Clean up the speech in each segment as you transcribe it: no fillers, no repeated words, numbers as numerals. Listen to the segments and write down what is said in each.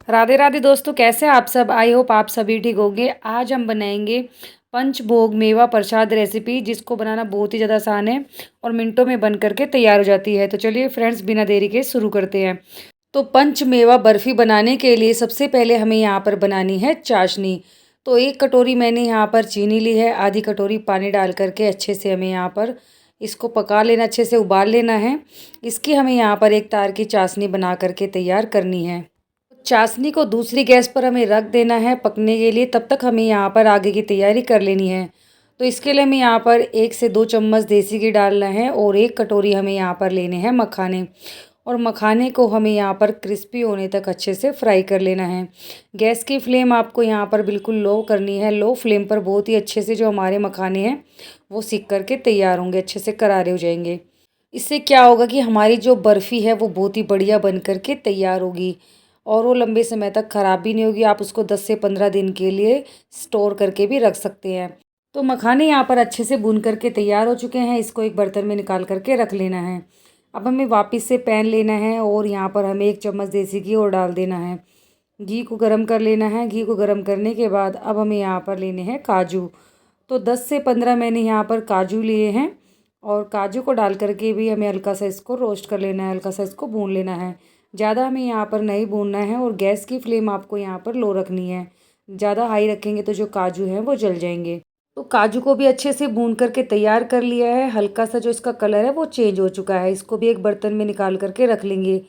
राधे राधे दोस्तों, कैसे हैं आप सब। आई होप आप सभी ठीक होंगे। आज हम बनाएंगे पंचभोग मेवा प्रसाद रेसिपी, जिसको बनाना बहुत ही ज़्यादा आसान है और मिनटों में बन करके तैयार हो जाती है। तो चलिए फ्रेंड्स, बिना देरी के शुरू करते हैं। तो पंच मेवा बर्फ़ी बनाने के लिए सबसे पहले हमें यहाँ पर बनानी है चाशनी। तो 1 कटोरी मैंने यहाँ पर चीनी ली है, आधी कटोरी पानी डाल करके अच्छे से हमें यहाँ पर इसको पका लेना, अच्छे से उबाल लेना है। इसकी हमें यहाँ पर एक तार की चाशनी बना करके तैयार करनी है। चाशनी को दूसरी गैस पर हमें रख देना है पकने के लिए। तब तक हमें यहाँ पर आगे की तैयारी कर लेनी है। तो इसके लिए हमें यहाँ पर 1 से 2 चम्मच देसी घी डालना है और 1 कटोरी हमें यहाँ पर लेने हैं मखाने। और मखाने को हमें यहाँ पर क्रिस्पी होने तक अच्छे से फ्राई कर लेना है। गैस की फ्लेम आपको यहाँ पर बिल्कुल लो करनी है। लो फ्लेम पर बहुत ही अच्छे से जो हमारे मखाने हैं वो सिक करके तैयार होंगे, अच्छे से करारे हो जाएंगे। इससे क्या होगा कि हमारी जो बर्फ़ी है वो बहुत ही बढ़िया बन करके तैयार होगी और वो लंबे समय तक ख़राब भी नहीं होगी। आप उसको 10 से 15 दिन के लिए स्टोर करके भी रख सकते हैं। तो मखाने यहाँ पर अच्छे से भून करके तैयार हो चुके हैं। इसको एक बर्तन में निकाल करके रख लेना है। अब हमें वापस से पैन लेना है और यहाँ पर हमें 1 चम्मच देसी घी और डाल देना है। घी को गर्म कर लेना है। घी को गर्म करने के बाद अब हमें यहाँ पर लेने हैं काजू। तो 10 से 15 मैंने यहाँ पर काजू लिए हैं और काजू को डाल करके भी हमें हल्का सा इसको रोस्ट कर लेना है, हल्का सा इसको भून लेना है। ज़्यादा हमें यहाँ पर नहीं भूनना है और गैस की फ्लेम आपको यहाँ पर लो रखनी है। ज़्यादा हाई रखेंगे तो जो काजू हैं वो जल जाएंगे। तो काजू को भी अच्छे से भून करके तैयार कर लिया है। हल्का सा जो इसका कलर है वो चेंज हो चुका है। इसको भी एक बर्तन में निकाल करके रख लेंगे।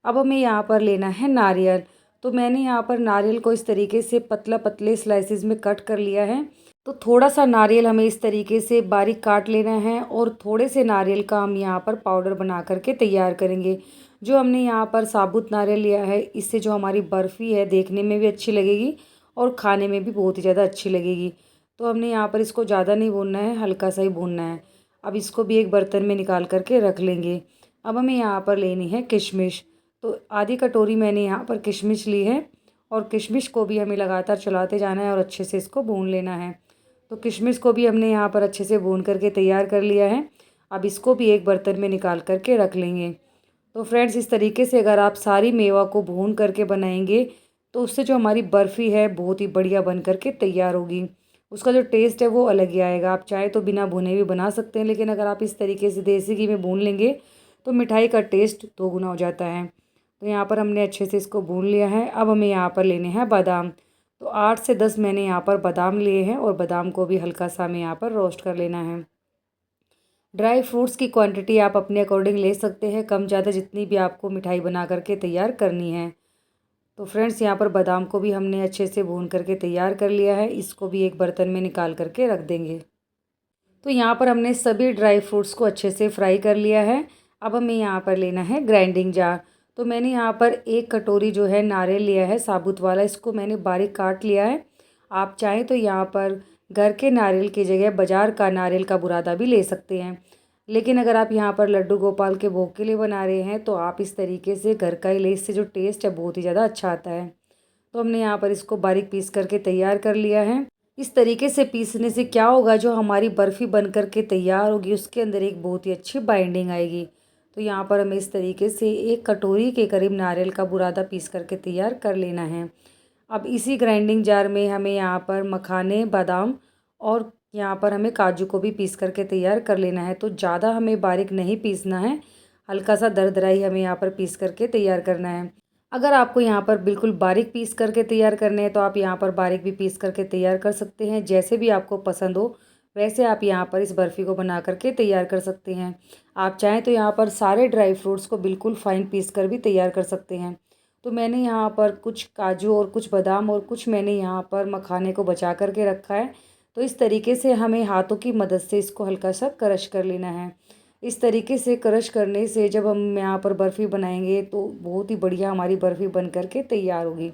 अब हमें यहाँ पर लेना है नारियल। तो मैंने यहाँ पर नारियल को इस तरीके से पतले स्लाइसिस में कट कर लिया है। तो थोड़ा सा नारियल हमें इस तरीके से बारीक काट लेना है और थोड़े से नारियल का हम यहाँ पर पाउडर बना करके तैयार करेंगे। जो हमने यहाँ पर साबुत नारियल लिया है, इससे जो हमारी बर्फ़ी है देखने में भी अच्छी लगेगी और खाने में भी बहुत ही ज़्यादा अच्छी लगेगी। तो हमने यहाँ पर इसको ज़्यादा नहीं भूनना है, हल्का सा ही भूनना है। अब इसको भी एक बर्तन में निकाल करके रख लेंगे। अब हमें यहाँ पर लेनी है किशमिश। तो आधी कटोरी मैंने यहाँ पर किशमिश ली है और किशमिश को भी हमें लगातार चलाते जाना है और अच्छे से इसको भून लेना है। तो किशमिश को भी हमने यहाँ पर अच्छे से भून करके तैयार कर लिया है। अब इसको भी एक बर्तन में निकाल करके रख लेंगे। तो फ्रेंड्स, इस तरीके से अगर आप सारी मेवा को भून करके बनाएंगे तो उससे जो हमारी बर्फ़ी है बहुत ही बढ़िया बन करके तैयार होगी। उसका जो टेस्ट है वो अलग ही आएगा। आप चाहे तो बिना भुने भी बना सकते हैं, लेकिन अगर आप इस तरीके से देसी घी में भून लेंगे तो मिठाई का टेस्ट दोगुना हो जाता है। तो यहाँ पर हमने अच्छे से इसको भून लिया है। अब हमें यहाँ पर लेने हैं बादाम। तो 8 से 10 मैंने यहाँ पर बादाम लिए हैं और बादाम को भी हल्का सा हमें यहाँ पर रोस्ट कर लेना है। ड्राई फ्रूट्स की क्वांटिटी आप अपने अकॉर्डिंग ले सकते हैं, कम ज़्यादा जितनी भी आपको मिठाई बना करके तैयार करनी है। तो फ्रेंड्स, यहाँ पर बादाम को भी हमने अच्छे से भून करके तैयार कर लिया है। इसको भी एक बर्तन में निकाल करके रख देंगे। तो यहाँ पर हमने सभी ड्राई फ्रूट्स को अच्छे से फ्राई कर लिया है। अब हमें यहाँ पर लेना है ग्राइंडिंग जार। तो मैंने यहाँ पर 1 कटोरी जो है नारियल लिया है साबुत वाला, इसको मैंने बारीक काट लिया है। आप चाहें तो यहाँ पर घर के नारियल की जगह बाज़ार का नारियल का बुरादा भी ले सकते हैं। लेकिन अगर आप यहाँ पर लड्डू गोपाल के भोग के लिए बना रहे हैं तो आप इस तरीके से घर का ही ले, इससे जो टेस्ट है बहुत ही ज़्यादा अच्छा आता है। तो हमने यहाँ पर इसको बारीक पीस करके तैयार कर लिया है। इस तरीके से पीसने से क्या होगा, जो हमारी बर्फ़ी बन कर के तैयार होगी उसके अंदर एक बहुत ही अच्छी बाइंडिंग आएगी। तो यहाँ पर हमें इस तरीके से 1 कटोरी के करीब नारियल का बुरादा पीस करके तैयार कर लेना है। अब इसी ग्राइंडिंग जार में हमें यहाँ पर मखाने, बादाम और यहाँ पर हमें काजू को भी पीस करके तैयार कर लेना है। तो ज़्यादा हमें बारीक नहीं पीसना है, हल्का सा दरदरा ही हमें यहाँ पर पीस करके तैयार करना है। अगर आपको यहाँ पर बिल्कुल बारीक पीस करके तैयार करने हैं तो आप यहाँ पर बारीक भी पीस करके तैयार कर सकते हैं। जैसे भी आपको पसंद हो वैसे आप यहाँ पर इस बर्फ़ी को बना करके तैयार कर सकते हैं। आप चाहें तो यहाँ पर सारे ड्राई फ्रूट्स को बिल्कुल फाइन पीस कर भी तैयार कर सकते हैं। तो मैंने यहाँ पर कुछ काजू और कुछ बादाम और कुछ मैंने यहाँ पर मखाने को बचा करके रखा है। तो इस तरीके से हमें हाथों की मदद से इसको हल्का सा क्रश कर लेना है। इस तरीके से क्रश करने से जब हम यहाँ पर बर्फ़ी बनाएंगे तो बहुत ही बढ़िया हमारी बर्फ़ी बन करके तैयार होगी।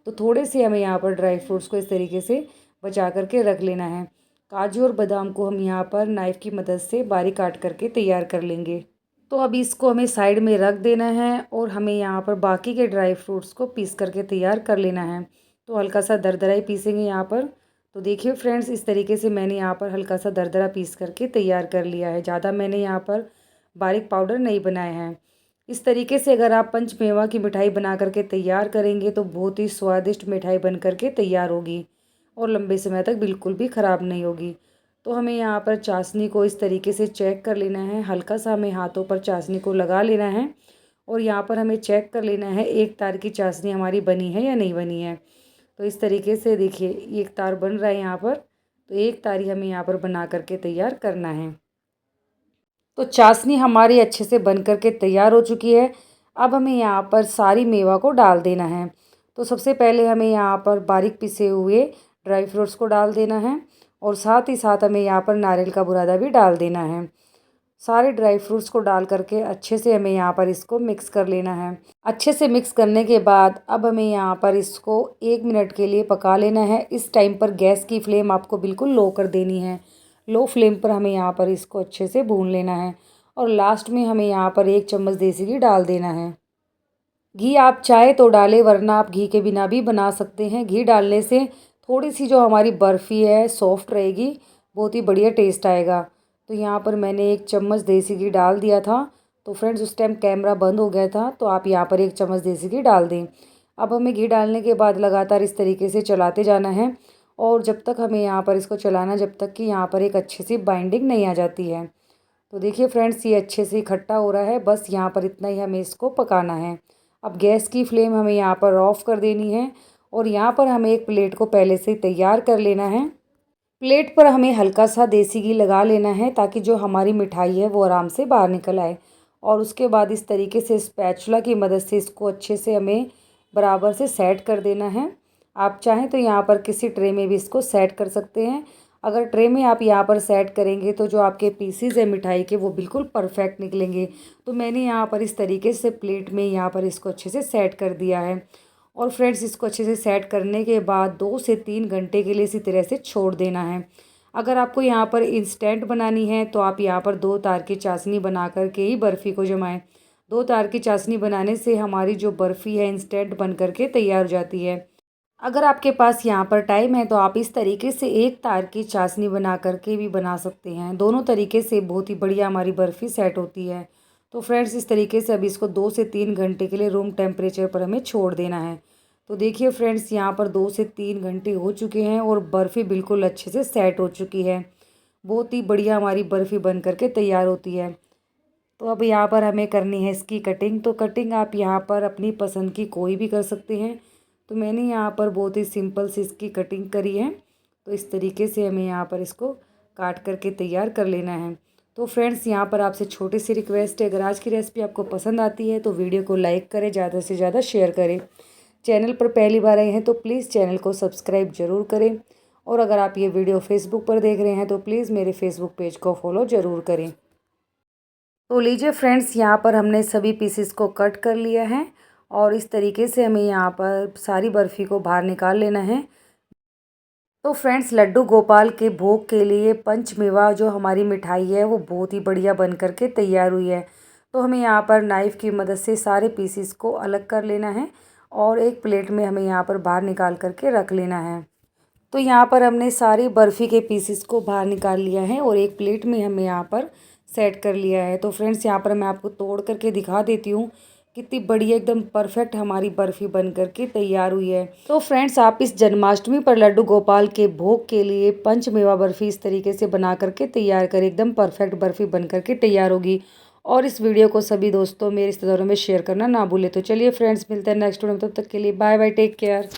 तो थोड़े से हमें यहाँ पर ड्राई फ्रूट्स को इस तरीके से बचा करके रख लेना है। काजू और बादाम को हम यहाँ पर नाइफ़ की मदद से बारीक काट करके तैयार कर लेंगे। तो अभी इसको हमें साइड में रख देना है और हमें यहाँ पर बाकी के ड्राई फ्रूट्स को पीस करके तैयार कर लेना है। तो हल्का सा दरदरा ही पीसेंगे यहाँ पर। तो देखिए फ्रेंड्स, इस तरीके से मैंने यहाँ पर हल्का सा दरदरा पीस करके तैयार कर लिया है। ज़्यादा मैंने यहाँ पर बारीक पाउडर नहीं बनाया है। इस तरीके से अगर आप पंचमेवा की मिठाई बना करके तैयार करेंगे तो बहुत ही स्वादिष्ट मिठाई बन करके तैयार होगी और लंबे समय तक बिल्कुल भी ख़राब नहीं होगी। तो हमें यहाँ पर चाशनी को इस तरीके से चेक कर लेना है, हल्का सा हमें हाथों पर चाशनी को लगा लेना है और यहाँ पर हमें चेक कर लेना है एक तार की चाशनी हमारी बनी है या नहीं बनी है। तो इस तरीके से देखिए एक तार बन रहा है यहाँ पर, तो एक तार ही हमें यहाँ पर बना करके तैयार करना है। तो चाशनी हमारी अच्छे से बन करके तैयार हो चुकी है। अब हमें यहाँ पर सारी मेवा को डाल देना है। तो सबसे पहले हमें यहाँ पर बारीक पिसे हुए ड्राई फ्रूट्स को डाल देना है और साथ ही साथ हमें यहाँ पर नारियल का बुरादा भी डाल देना है। सारे ड्राई फ्रूट्स को डाल करके अच्छे से हमें यहाँ पर इसको मिक्स कर लेना है। अच्छे से मिक्स करने के बाद अब हमें यहाँ पर इसको 1 मिनट के लिए पका लेना है। इस टाइम पर गैस की फ्लेम आपको बिल्कुल लो कर देनी है। लो फ्लेम पर हमें यहाँ पर इसको अच्छे से भून लेना है और लास्ट में हमें यहाँ पर 1 चम्मच देसी घी डाल देना है। घी आप चाहे तो डालें, वरना आप घी के बिना भी बना सकते हैं। घी डालने से थोड़ी सी जो हमारी बर्फ़ी है सॉफ्ट रहेगी, बहुत ही बढ़िया टेस्ट आएगा। तो यहाँ पर मैंने 1 चम्मच देसी घी डाल दिया था। तो फ्रेंड्स उस टाइम कैमरा बंद हो गया था, तो आप यहाँ पर 1 चम्मच देसी घी डाल दें। अब हमें घी डालने के बाद लगातार इस तरीके से चलाते जाना है और जब तक हमें यहाँ पर इसको चलाना, जब तक कि यहाँ पर एक अच्छी सी बाइंडिंग नहीं आ जाती है। तो देखिए फ्रेंड्स ये अच्छे से इकट्ठा हो रहा है, बस यहाँ पर इतना ही हमें इसको पकाना है। अब गैस की फ्लेम हमें यहाँ पर ऑफ़ कर देनी है और यहाँ पर हमें एक प्लेट को पहले से तैयार कर लेना है। प्लेट पर हमें हल्का सा देसी घी लगा लेना है ताकि जो हमारी मिठाई है वो आराम से बाहर निकल आए। और उसके बाद इस तरीके से स्पैचुला की मदद से इसको अच्छे से हमें बराबर से सेट कर देना है। आप चाहें तो यहाँ पर किसी ट्रे में भी इसको सेट कर सकते हैं। अगर ट्रे में आप यहाँ पर सेट करेंगे तो जो आपके पीसीज है मिठाई के वो बिल्कुल परफेक्ट निकलेंगे। तो मैंने यहाँ पर इस तरीके से प्लेट में यहाँ पर इसको अच्छे से सेट कर दिया है। और फ्रेंड्स इसको अच्छे से सेट करने के बाद 2 से 3 घंटे के लिए इसी तरह से छोड़ देना है। अगर आपको यहाँ पर इंस्टेंट बनानी है तो आप यहाँ पर 2 तार की चाशनी बना कर के ही बर्फ़ी को जमाएं। 2 तार की चाशनी बनाने से हमारी जो बर्फ़ी है इंस्टेंट बन करके तैयार हो जाती है। अगर आपके पास यहाँ पर टाइम है तो आप इस तरीके से 1 तार की चाशनी बना करके भी बना सकते हैं। दोनों तरीके से बहुत ही बढ़िया हमारी बर्फ़ी सेट होती है। तो फ्रेंड्स इस तरीके से अभी इसको 2 से 3 घंटे के लिए रूम टेम्परेचर पर हमें छोड़ देना है। तो देखिए फ्रेंड्स यहाँ पर 2 से 3 घंटे हो चुके हैं और बर्फ़ी बिल्कुल अच्छे से सेट हो चुकी है। बहुत ही बढ़िया हमारी बर्फ़ी बन करके तैयार होती है। तो अब यहाँ पर हमें करनी है इसकी कटिंग। तो कटिंग आप यहाँ पर अपनी पसंद की कोई भी कर सकते हैं। तो मैंने यहाँ पर बहुत ही सिंपल सी इसकी कटिंग करी है। तो इस तरीके से हमें यहाँ पर इसको काट करके तैयार कर लेना है। तो फ्रेंड्स यहाँ पर आपसे छोटी सी रिक्वेस्ट है, अगर आज की रेसिपी आपको पसंद आती है तो वीडियो को लाइक करें, ज़्यादा से ज़्यादा शेयर करें। चैनल पर पहली बार आए हैं तो प्लीज़ चैनल को सब्सक्राइब ज़रूर करें और अगर आप ये वीडियो फेसबुक पर देख रहे हैं तो प्लीज़ मेरे फेसबुक पेज को फॉलो ज़रूर करें। तो लीजिए फ्रेंड्स यहाँ पर हमने सभी पीसेस को कट कर लिया है और इस तरीके से हमें यहाँ पर सारी बर्फ़ी को बाहर निकाल लेना है। तो फ्रेंड्स लड्डू गोपाल के भोग के लिए पंचमेवा जो हमारी मिठाई है वो बहुत ही बढ़िया बन करके तैयार हुई है। तो हमें यहाँ पर नाइफ़ की मदद से सारे पीसेस को अलग कर लेना है और एक प्लेट में हमें यहाँ पर बाहर निकाल करके रख लेना है। तो यहाँ पर हमने सारी बर्फ़ी के पीसेस को बाहर निकाल लिया है और एक प्लेट में हमें यहाँ पर सेट कर लिया है। तो फ्रेंड्स यहाँ पर मैं आपको तोड़ करके दिखा देती हूँ कितनी बढ़िया एकदम परफेक्ट हमारी बर्फ़ी बन करके तैयार हुई है। तो फ्रेंड्स आप इस जन्माष्टमी पर लड्डू गोपाल के भोग के लिए पंचमेवा बर्फ़ी इस तरीके से बना करके तैयार करें, एकदम परफेक्ट बर्फ़ी बन करके तैयार होगी। और इस वीडियो को सभी दोस्तों मेरे रिश्तेदारों में शेयर करना ना भूलें। तो चलिए फ्रेंड्स मिलते हैं नेक्स्ट वीडियो में, तब तक के लिए बाय बाय, टेक केयर।